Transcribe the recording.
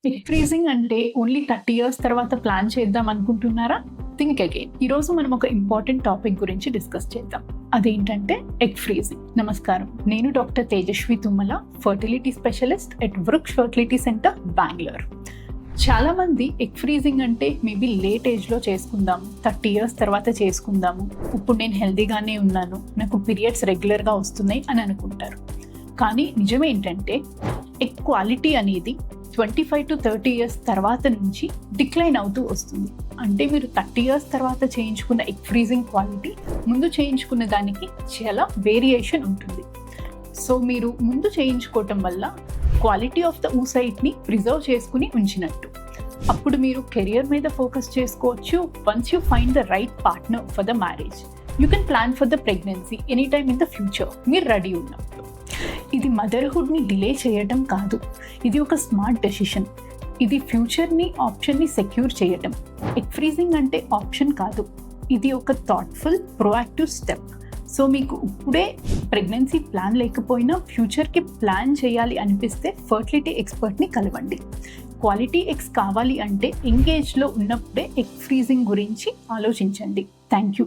Egg freezing అంటే only 30 years తర్వాత plan చేద్దాం అనుకుంటున్నారా? Think again. ఈరోజు మనం ఒక ఇంపార్టెంట్ టాపిక్ గురించి డిస్కస్ చేద్దాం. అదేంటంటే ఎగ్ ఫ్రీజింగ్. నమస్కారం, నేను doctor Tejaswi Tummala, fertility specialist at Vriksh fertility centre, Bengaluru. చాలా మంది ఎగ్ ఫ్రీజింగ్ అంటే మేబీ లేట్ ఏజ్లో చేసుకుందాము, 30 ఇయర్స్ తర్వాత చేసుకుందాము, ఇప్పుడు నేను హెల్దీగానే ఉన్నాను, నాకు పీరియడ్స్ రెగ్యులర్గా వస్తున్నాయి అని అనుకుంటారు. కానీ నిజమేంటంటే ఎగ్ క్వాలిటీ అనేది 25 to 30 ఇయర్స్ తర్వాత నుంచి డిక్లైన్ అవుతూ వస్తుంది. అంటే మీరు 30 ఇయర్స్ తర్వాత చేయించుకున్న ఎగ్ ఫ్రీజింగ్ క్వాలిటీ ముందు చేయించుకున్న దానికి చాలా వేరియేషన్ ఉంటుంది. సో మీరు ముందు చేయించుకోవటం వల్ల క్వాలిటీ ఆఫ్ ద ఊసైట్ని ప్రిజర్వ్ చేసుకుని ఉంచినట్టు. అప్పుడు మీరు కెరియర్ మీద ఫోకస్ చేసుకోవచ్చు. Once you find the right partner for the marriage, you can plan for the pregnancy any time in the future, మీరు రెడీ ఉన్నప్పుడు. ఇది మదర్హుడ్ని డిలే చేయటం కాదు, ఇది ఒక స్మార్ట్ డెసిషన్. ఇది ఫ్యూచర్ని, ఆప్షన్ని సెక్యూర్ చేయటం. ఎగ్ ఫ్రీజింగ్ అంటే ఆప్షన్ కాదు, ఇది ఒక థాట్ఫుల్, ప్రోయాక్టివ్ స్టెప్. సో మీకు ఇప్పుడే ప్రెగ్నెన్సీ ప్లాన్ లేకపోయినా ఫ్యూచర్కి ప్లాన్ చేయాలి అనిపిస్తే ఫర్టిలిటీ ఎక్స్పర్ట్ని కలవండి. క్వాలిటీ ఎగ్స్ కావాలి అంటే ఎంగేజ్లో ఉన్నప్పుడే ఎగ్ ఫ్రీజింగ్ గురించి ఆలోచించండి. Thank you.